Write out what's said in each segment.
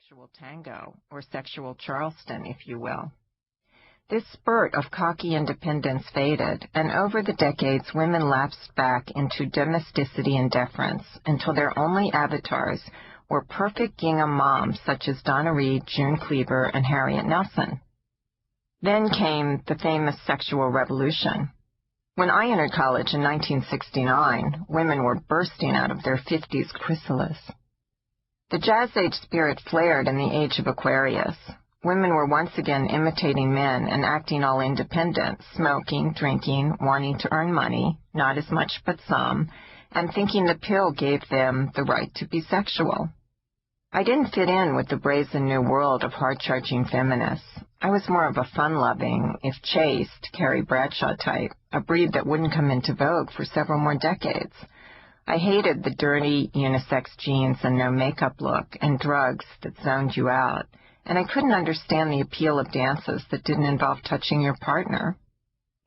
sexual tango, or sexual Charleston, if you will. This spurt of cocky independence faded, and over the decades women lapsed back into domesticity and deference until their only avatars were perfect gingham moms such as Donna Reed, June Cleaver, and Harriet Nelson. Then came the famous sexual revolution. When I entered college in 1969, women were bursting out of their 50s chrysalis. The Jazz Age spirit flared in the age of Aquarius. Women were once again imitating men and acting all independent, smoking, drinking, wanting to earn money, not as much but some, and thinking the pill gave them the right to be sexual. I didn't fit in with the brazen new world of hard-charging feminists. I was more of a fun-loving, if chaste, Carrie Bradshaw type, a breed that wouldn't come into vogue for several more decades. I hated the dirty unisex jeans and no makeup look and drugs that zoned you out, and I couldn't understand the appeal of dances that didn't involve touching your partner.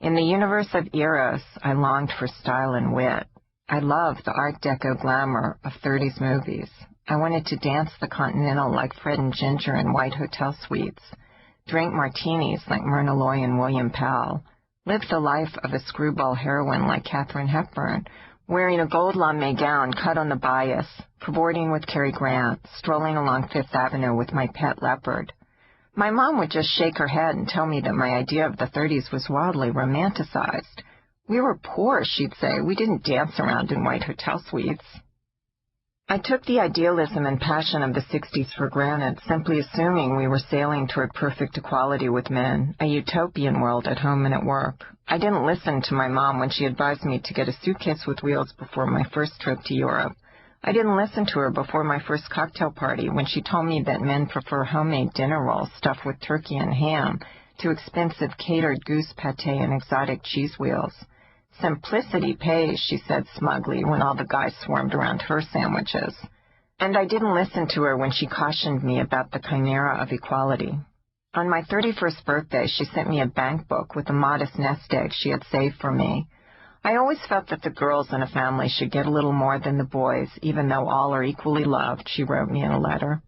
In the universe of Eros, I longed for style and wit. I loved the Art Deco glamour of 30s movies. I wanted to dance the Continental like Fred and Ginger in white hotel suites, drink martinis like Myrna Loy and William Powell, live the life of a screwball heroine like Katharine Hepburn, wearing a gold lame gown cut on the bias, cavorting with Cary Grant, strolling along Fifth Avenue with my pet leopard. My mom would just shake her head and tell me that my idea of the 30s was wildly romanticized. We were poor, she'd say. We didn't dance around in white hotel suites. I took the idealism and passion of the 60s for granted, simply assuming we were sailing toward perfect equality with men, a utopian world at home and at work. I didn't listen to my mom when she advised me to get a suitcase with wheels before my first trip to Europe. I didn't listen to her before my first cocktail party when she told me that men prefer homemade dinner rolls stuffed with turkey and ham to expensive catered goose pate and exotic cheese wheels. Simplicity pays, she said smugly when all the guys swarmed around her sandwiches. And I didn't listen to her when she cautioned me about the chimera of equality. On my 31st birthday, she sent me a bank book with a modest nest egg she had saved for me. I always felt that the girls in a family should get a little more than the boys, even though all are equally loved, she wrote me in a letter.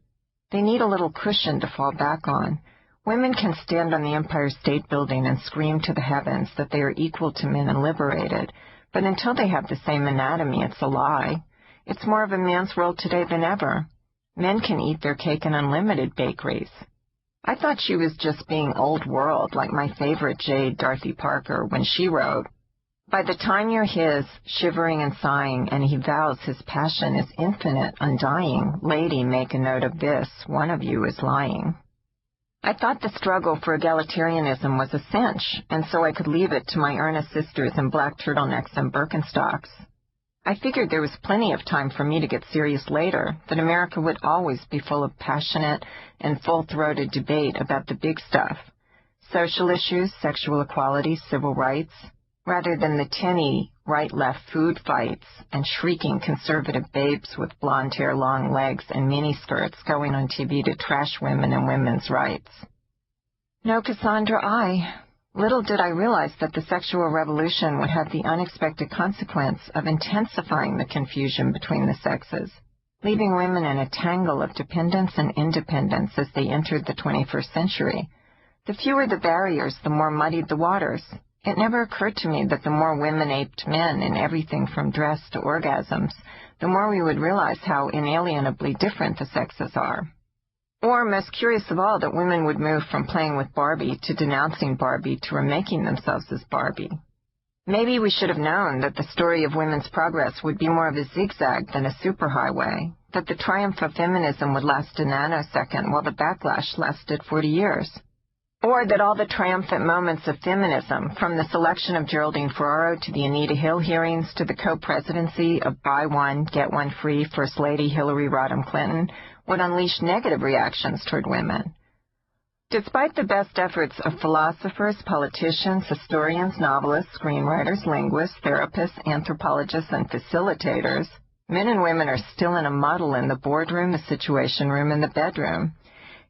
They need a little cushion to fall back on. Women can stand on the Empire State Building and scream to the heavens that they are equal to men and liberated, but until they have the same anatomy, it's a lie. It's more of a man's world today than ever. Men can eat their cake in unlimited bakeries. I thought she was just being old world, like my favorite jade, Dorothy Parker, when she wrote, "By the time you're his, shivering and sighing, and he vows his passion is infinite, undying, lady, make a note of this, one of you is lying." I thought the struggle for egalitarianism was a cinch, and so I could leave it to my earnest sisters in black turtlenecks and Birkenstocks. I figured there was plenty of time for me to get serious later, that America would always be full of passionate and full-throated debate about the big stuff, social issues, sexual equality, civil rights, rather than the tinny right-left food fights and shrieking conservative babes with blonde hair, long legs, and miniskirts going on TV to trash women and women's rights. No, Cassandra, little did I realize that the sexual revolution would have the unexpected consequence of intensifying the confusion between the sexes, leaving women in a tangle of dependence and independence as they entered the 21st century. The fewer the barriers, the more muddied the waters. It never occurred to me that the more women aped men in everything from dress to orgasms, the more we would realize how inalienably different the sexes are. Or, most curious of all, that women would move from playing with Barbie to denouncing Barbie to remaking themselves as Barbie. Maybe we should have known that the story of women's progress would be more of a zigzag than a superhighway, that the triumph of feminism would last a nanosecond while the backlash lasted 40 years. Or that all the triumphant moments of feminism, from the selection of Geraldine Ferraro to the Anita Hill hearings to the co-presidency of buy one, get one free First Lady Hillary Rodham Clinton, would unleash negative reactions toward women. Despite the best efforts of philosophers, politicians, historians, novelists, screenwriters, linguists, therapists, anthropologists, and facilitators, men and women are still in a muddle in the boardroom, the situation room, and the bedroom.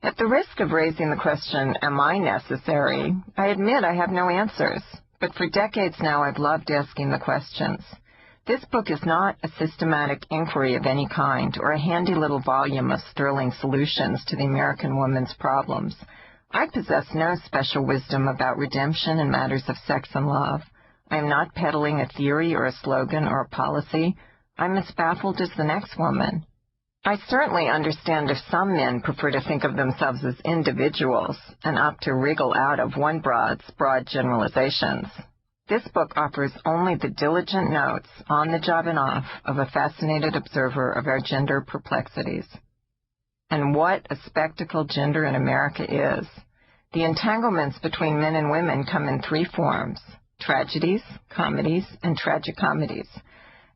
At the risk of raising the question, am I necessary, I admit I have no answers, but for decades now I've loved asking the questions. This book is not a systematic inquiry of any kind or a handy little volume of sterling solutions to the American woman's problems. I possess no special wisdom about redemption in matters of sex and love. I am not peddling a theory or a slogan or a policy. I'm as baffled as the next woman. I certainly understand if some men prefer to think of themselves as individuals and opt to wriggle out of one broad generalizations. This book offers only the diligent notes, on the job and off, of a fascinated observer of our gender perplexities. And what a spectacle gender in America is. The entanglements between men and women come in three forms: tragedies, comedies, and tragicomedies.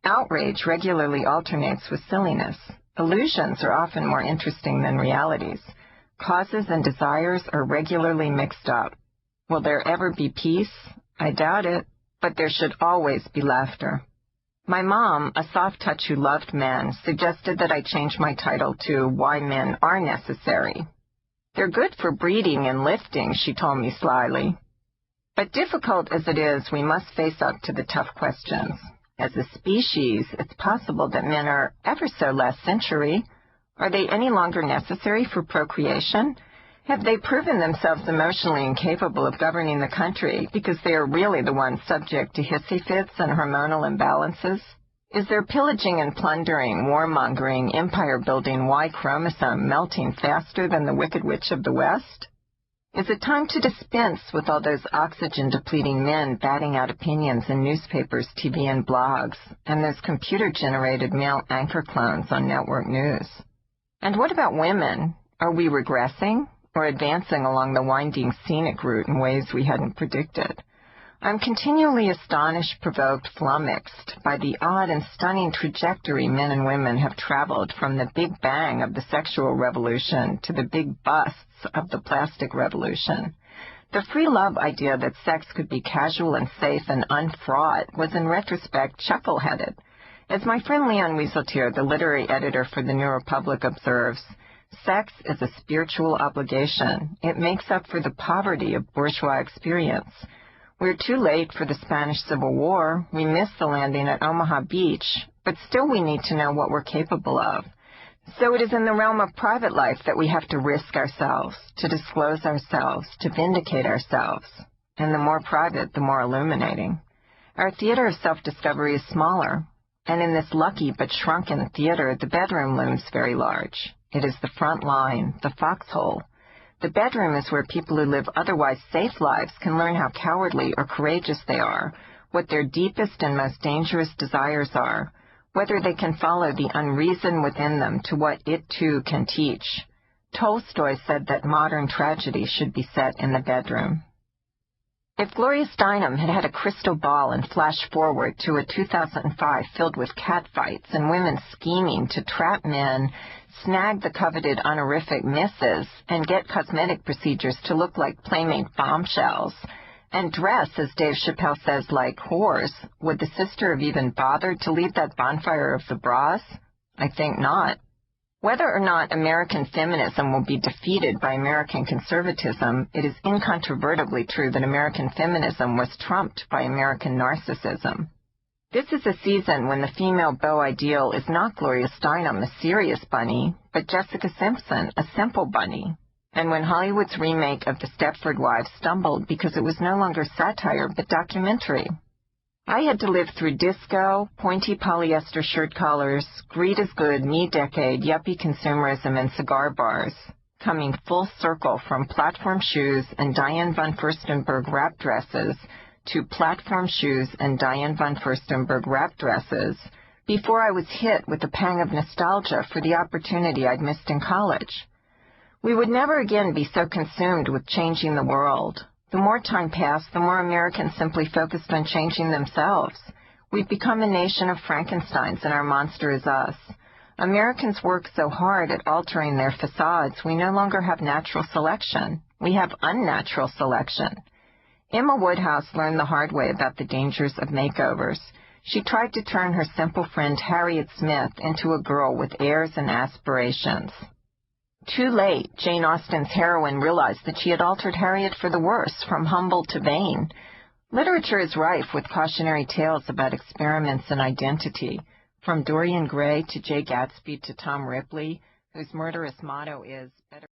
Outrage regularly alternates with silliness. Illusions are often more interesting than realities. Causes and desires are regularly mixed up. Will there ever be peace? I doubt it, but there should always be laughter. My mom, a soft touch who loved men, suggested that I change my title to Why Men Are Necessary. They're good for breeding and lifting, she told me slyly. But difficult as it is, we must face up to the tough questions. As a species, it's possible that men are ever so last century. Are they any longer necessary for procreation? Have they proven themselves emotionally incapable of governing the country because they are really the ones subject to hissy fits and hormonal imbalances? Is their pillaging and plundering, warmongering, empire-building Y chromosome melting faster than the Wicked Witch of the West? Is it time to dispense with all those oxygen-depleting men batting out opinions in newspapers, TV, and blogs, and those computer-generated male anchor clones on network news? And what about women? Are we regressing or advancing along the winding scenic route in ways we hadn't predicted? I'm continually astonished, provoked, flummoxed by the odd and stunning trajectory men and women have traveled from the big bang of the sexual revolution to the big busts of the plastic revolution. The free love idea that sex could be casual and safe and unfraught was in retrospect chuckle-headed. As my friend Leon Wieseltier, the literary editor for the New Republic, observes, sex is a spiritual obligation. It makes up for the poverty of bourgeois experience. We're too late for the Spanish Civil War. We missed the landing at Omaha Beach, but still we need to know what we're capable of. So it is in the realm of private life that we have to risk ourselves, to disclose ourselves, to vindicate ourselves. And the more private, the more illuminating. Our theater of self-discovery is smaller, and in this lucky but shrunken theater, the bedroom looms very large. It is the front line, the foxhole. The bedroom is where people who live otherwise safe lives can learn how cowardly or courageous they are, what their deepest and most dangerous desires are, whether they can follow the unreason within them to what it too can teach. Tolstoy said that modern tragedy should be set in the bedroom. If Gloria Steinem had had a crystal ball and flashed forward to a 2005 filled with catfights and women scheming to trap men, snag the coveted honorific misses, and get cosmetic procedures to look like Playmate bombshells, and dress, as Dave Chappelle says, like whores, would the sister have even bothered to lead that bonfire of the bras? I think not. Whether or not American feminism will be defeated by American conservatism, it is incontrovertibly true that American feminism was trumped by American narcissism. This is a season when the female beau ideal is not Gloria Steinem, a serious bunny, but Jessica Simpson, a simple bunny. And when Hollywood's remake of The Stepford Wives stumbled because it was no longer satire but documentary. I had to live through disco, pointy polyester shirt collars, greed is good, me decade, yuppie consumerism, and cigar bars, coming full circle from platform shoes and Diane von Furstenberg wrap dresses to platform shoes and Diane von Furstenberg wrap dresses before I was hit with a pang of nostalgia for the opportunity I'd missed in college. We would never again be so consumed with changing the world. The more time passed, the more Americans simply focused on changing themselves. We've become a nation of Frankensteins, and our monster is us. Americans work so hard at altering their facades, we no longer have natural selection. We have unnatural selection. Emma Woodhouse learned the hard way about the dangers of makeovers. She tried to turn her simple friend Harriet Smith into a girl with airs and aspirations. Too late, Jane Austen's heroine realized that she had altered Harriet for the worse, from humble to vain. Literature is rife with cautionary tales about experiments in identity, from Dorian Gray to Jay Gatsby to Tom Ripley, whose murderous motto is, "Better